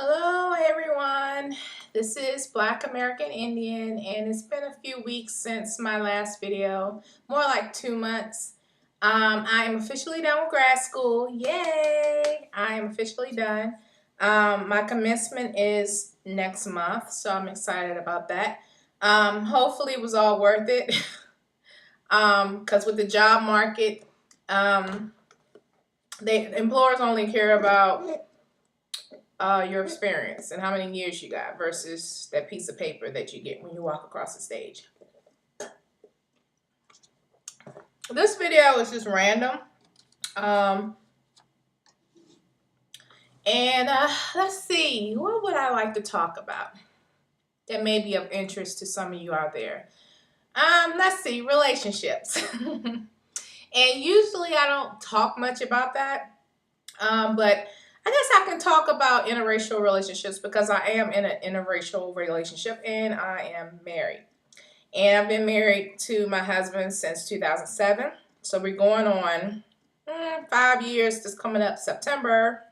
Hello everyone, this is Black American Indian and it's been a few weeks since my last video, more like 2 months. I am officially done with grad school, yay! I am officially done. My commencement is next month, so I'm excited about that. Hopefully it was all worth it because with the job market, employers only care about your experience and how many years you got versus that piece of paper that you get when you walk across the stage. This video is just random. Let's see, what would I like to talk about that may be of interest to some of you out there? Let's see, relationships. And usually I don't talk much about that, but I guess I can talk about interracial relationships because I am in an interracial relationship and I am married. And I've been married to my husband since 2007. So we're going on 5 years, just coming up September.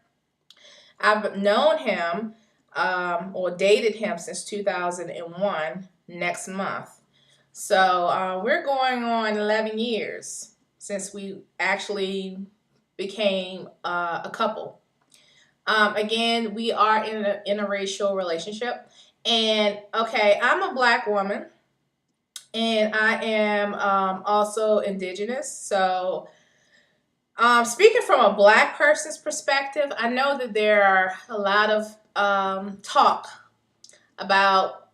I've known him or dated him since 2001 next month. So we're going on 11 years since we actually became a couple. Again, we are in an interracial relationship. And okay, I'm a Black woman and I am also indigenous. So speaking from a Black person's perspective, I know that there are a lot of talk about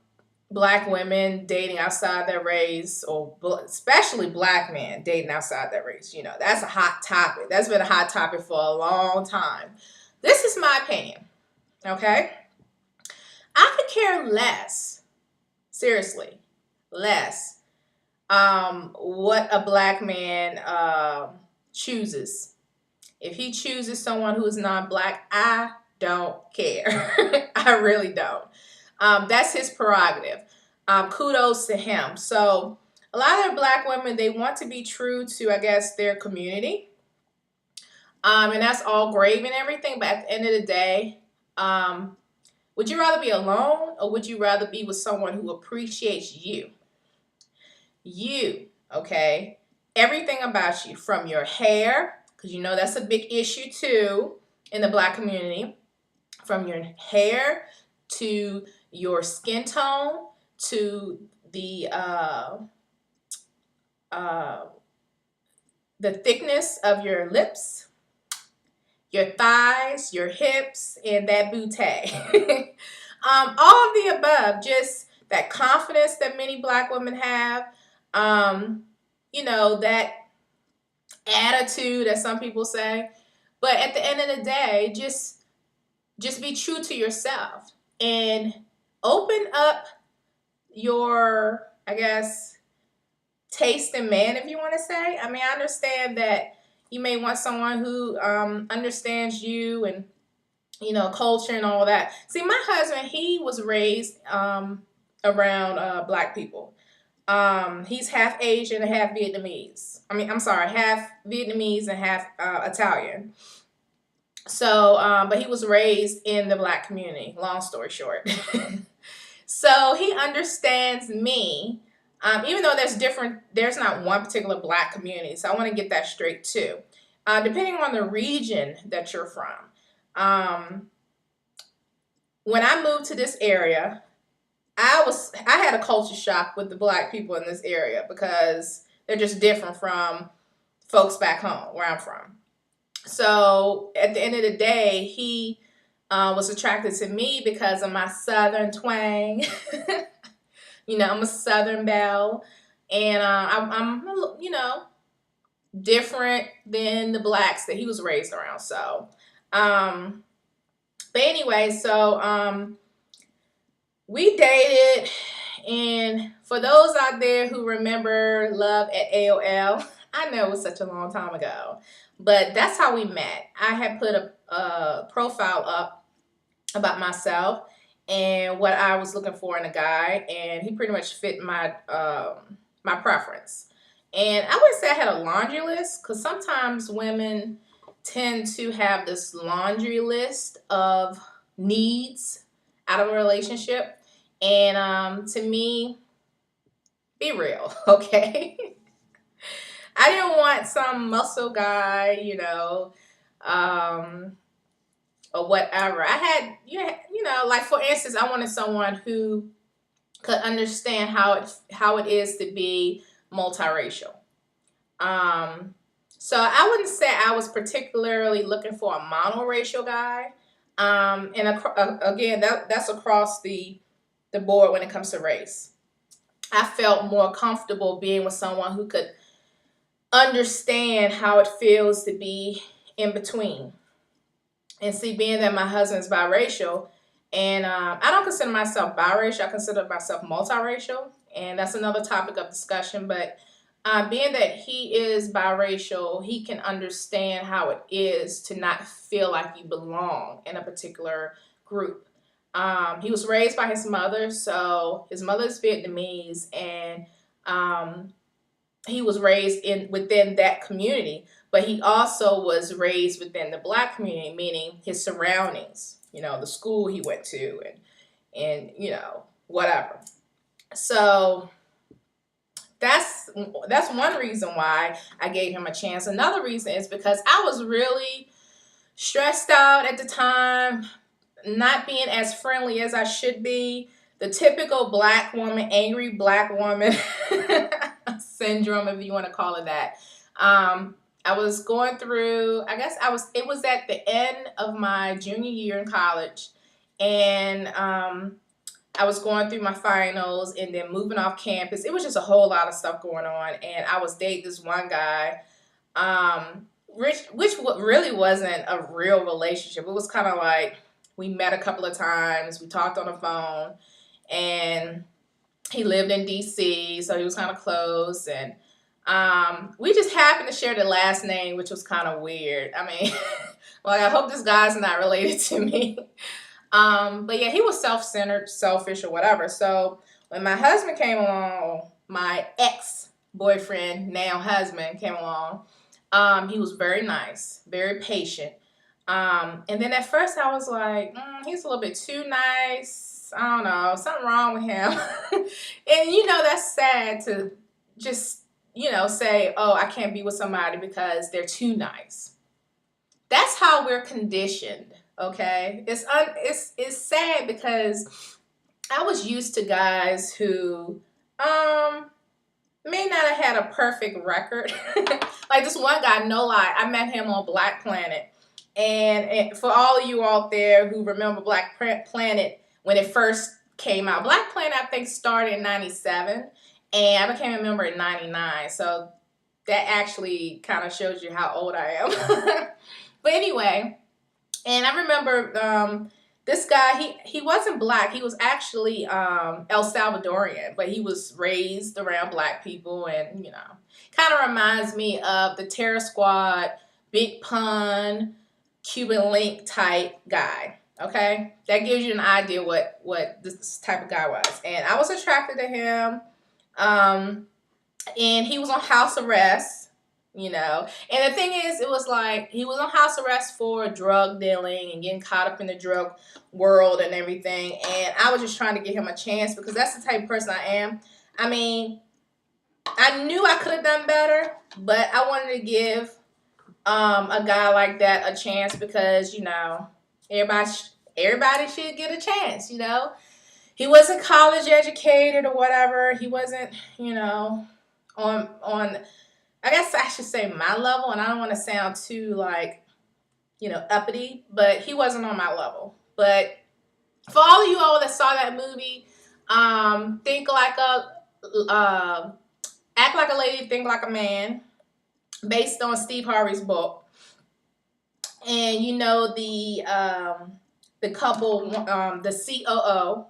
Black women dating outside their race, or especially Black men dating outside their race. You know, that's a hot topic. That's been a hot topic for a long time. This is my opinion, okay? I could care less, seriously, less, what a Black man chooses. If he chooses someone who is non-Black, I don't care. I really don't. That's his prerogative. Kudos to him. So a lot of Black women, they want to be true to, I guess, their community. And that's all great and everything, but at the end of the day, would you rather be alone or would you rather be with someone who appreciates you? You, okay? Everything about you, from your hair, because you know that's a big issue too in the Black community, from your hair to your skin tone to the thickness of your lips, your thighs, your hips, and that bootay. All of the above, just that confidence that many Black women have, you know, that attitude, as some people say. But at the end of the day, just be true to yourself and open up your, I guess, taste in man, if you want to say. I mean, I understand that you may want someone who understands you and, you know, culture and all that. See, my husband, he was raised around Black people. He's half Asian and half Vietnamese. I'm sorry, half Vietnamese and half Italian. So, but he was raised in the Black community, long story short. So he understands me. Even though there's not one particular Black community, so I want to get that straight too. Depending on the region that you're from. When I moved to this area, I had a culture shock with the Black people in this area because they're just different from folks back home where I'm from. So at the end of the day, he was attracted to me because of my Southern twang. You know, I'm a Southern belle, and I'm, you know, different than the Blacks that he was raised around. So, but anyway, so we dated, and for those out there who remember Love at AOL, I know it was such a long time ago, but that's how we met. I had put a profile up about myself and what I was looking for in a guy, and he pretty much fit my my preference. And I wouldn't say I had a laundry list, because sometimes women tend to have this laundry list of needs out of a relationship. And to me, be real, okay? I didn't want some muscle guy, um, or whatever. I had, like for instance, I wanted someone who could understand how it is to be multiracial. Um, so I wouldn't say I was particularly looking for a monoracial guy. And again, that's across the board when it comes to race. I felt more comfortable being with someone who could understand how it feels to be in between. And see, being that my husband's biracial, and I don't consider myself biracial, I consider myself multiracial, and that's another topic of discussion. But being that he is biracial, he can understand how it is to not feel like you belong in a particular group. He was raised by his mother, so his mother's Vietnamese, and he was raised within that community, but he also was raised within the black community, meaning his surroundings, the school he went to, and whatever. So that's one reason why I gave him a chance. Another reason is because I was really stressed out at the time, not being as friendly as I should be. The typical black woman, angry black woman syndrome, if you want to call it that. I was going through, it was at the end of my junior year in college, and I was going through my finals and then moving off campus. It was just a whole lot of stuff going on, and I was dating this one guy, which really wasn't a real relationship. It was kind of like we met a couple of times, we talked on the phone, and he lived in DC, so he was kind of close, and we just happened to share the last name, which was kind of weird. I mean, like, I hope this guy's not related to me. But yeah, he was self-centered, selfish, or whatever. So when my husband came along, my ex-boyfriend, now husband, came along, he was very nice, very patient. And then at first I was like, he's a little bit too nice. I don't know, something wrong with him. And that's sad to just, say, oh, I can't be with somebody because they're too nice. That's how we're conditioned, okay? It's sad because I was used to guys who may not have had a perfect record. Like this one guy, no lie, I met him on Black Planet. And for all of you out there who remember Black Planet when it first came out, Black Planet I think started in 97, and I became a member in 99. So that actually kind of shows you how old I am. But anyway, and I remember this guy, he wasn't black. He was actually El Salvadorian, but he was raised around black people, and kind of reminds me of the Terror Squad, Big Pun, Cuban Link type guy. Okay, that gives you an idea what this type of guy was, and I was attracted to him. And he was on house arrest, And the thing is, it was like he was on house arrest for drug dealing and getting caught up in the drug world and everything. And I was just trying to give him a chance because that's the type of person I am. I mean, I knew I could have done better, but I wanted to give a guy like that a chance because, everybody should get a chance, He wasn't college educated or whatever. He wasn't, on I guess I should say my level, and I don't want to sound too like, uppity, but he wasn't on my level. But for all of you all that saw that movie, Act Like a Lady, Think Like a Man, based on Steve Harvey's book. And the couple, the COO,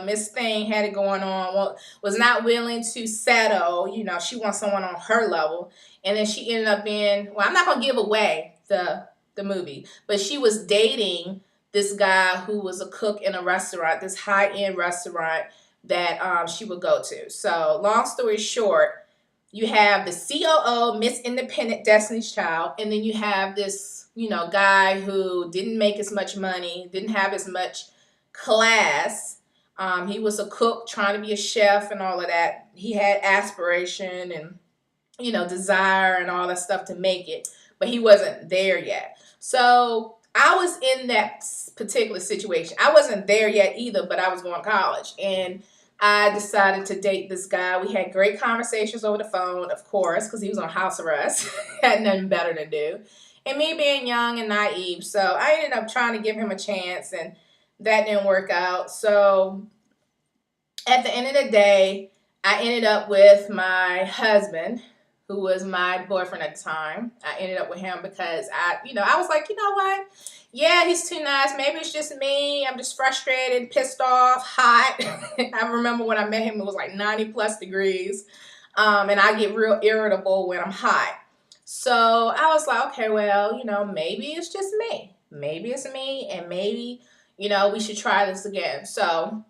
Miss Thing had it going on, was not willing to settle. She wants someone on her level. And then she ended up I'm not going to give away the movie, but she was dating this guy who was a cook in a restaurant, this high-end restaurant that she would go to. So long story short, you have the COO, Miss Independent Destiny's Child, and then you have this, guy who didn't make as much money, didn't have as much class. He was a cook trying to be a chef and all of that. He had aspiration and, desire and all that stuff to make it, but he wasn't there yet. So I was in that particular situation. I wasn't there yet either, but I was going to college, and I decided to date this guy. We had great conversations over the phone, of course, because he was on house arrest. Had nothing better to do. And me being young and naive, so I ended up trying to give him a chance, and that didn't work out. So at the end of the day, I ended up with my husband, who was my boyfriend at the time. I ended up with him because I was like, you know what? Yeah, he's too nice. Maybe it's just me. I'm just frustrated, pissed off, hot. I remember when I met him, it was like 90 plus degrees. And I get real irritable when I'm hot. So I was like, okay, well, maybe it's just me. Maybe it's me, and maybe, we should try this again. So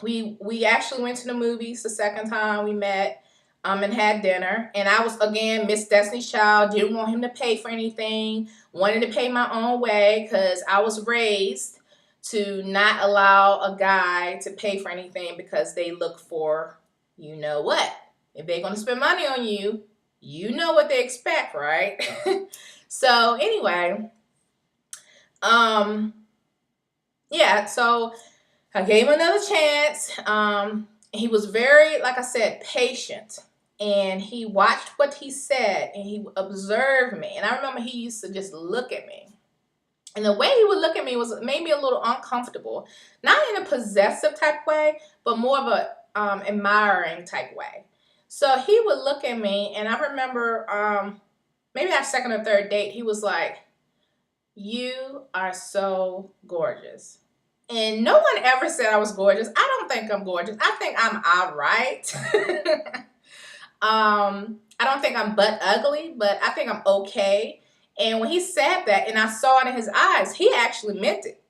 we actually went to the movies the second time we met, and had dinner. And I was, again, Miss Destiny's Child. Didn't want him to pay for anything. Wanted to pay my own way because I was raised to not allow a guy to pay for anything because they look for, what. If they're going to spend money on you, you know what they expect, right? So anyway, yeah, so I gave him another chance. He was very, like I said, patient. And he watched what he said, and he observed me. And I remember he used to just look at me. And the way he would look at me was maybe a little uncomfortable. Not in a possessive type way, but more of a admiring type way. So he would look at me, and I remember maybe our second or third date, he was like, "You are so gorgeous." And no one ever said I was gorgeous. I don't think I'm gorgeous. I think I'm all right. I don't think I'm butt ugly, but I think I'm okay. And when he said that, and I saw it in his eyes, he actually meant it.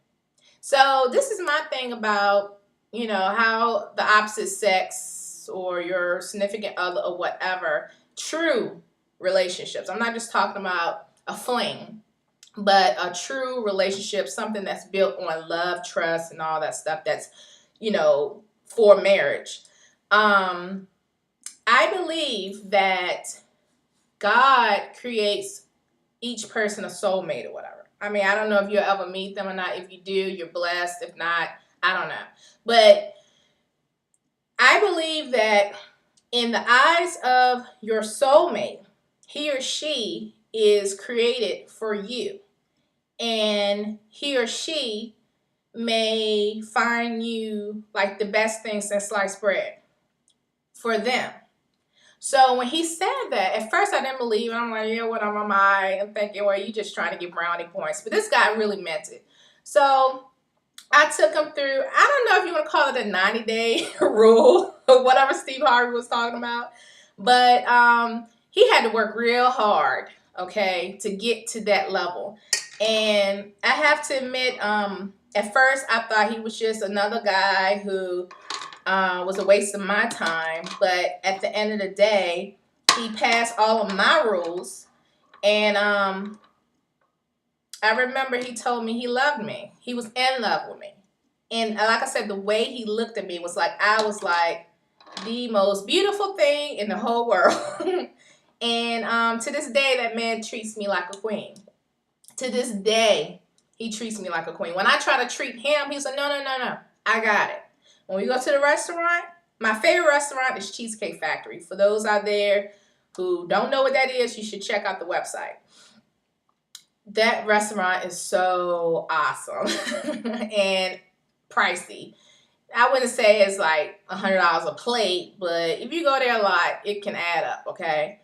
So this is my thing about, how the opposite sex or your significant other or whatever, true relationships. I'm not just talking about a fling, but a true relationship, something that's built on love, trust, and all that stuff that's, for marriage. I believe that God creates each person a soulmate or whatever. I mean, I don't know if you'll ever meet them or not. If you do, you're blessed. If not, I don't know. But I believe that in the eyes of your soulmate, he or she is created for you. And he or she may find you like the best thing since sliced bread for them. So when he said that, at first I didn't believe it. I'm like, yeah, what am I? I'm thinking, well, you just trying to get brownie points. But this guy really meant it. So I took him through, I don't know if you want to call it a 90-day rule or whatever Steve Harvey was talking about. But he had to work real hard, okay, to get to that level. And I have to admit, at first I thought he was just another guy who was a waste of my time. But at the end of the day, he passed all of my rules. And I remember he told me he loved me. He was in love with me. And like I said, the way he looked at me was like, I was like the most beautiful thing in the whole world. And to this day, that man treats me like a queen. To this day, he treats me like a queen. When I try to treat him, he's like, no, I got it. When we go to the restaurant, my favorite restaurant is Cheesecake Factory. For those out there who don't know what that is, you should check out the website. That restaurant is so awesome and pricey. I wouldn't say it's like $100 a plate, but if you go there a lot, it can add up, okay?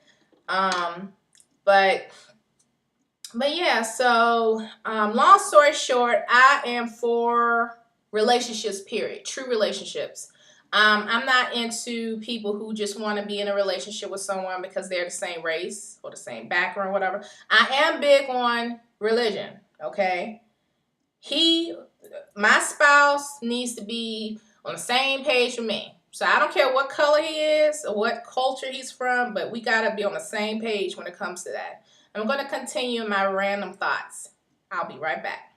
But yeah, so long story short, I am for relationships, period. True relationships. I'm not into people who just want to be in a relationship with someone because they're the same race or the same background, whatever. I am big on religion, okay? My spouse needs to be on the same page with me. So I don't care what color he is or what culture he's from, but we got to be on the same page when it comes to that. I'm going to continue my random thoughts. I'll be right back.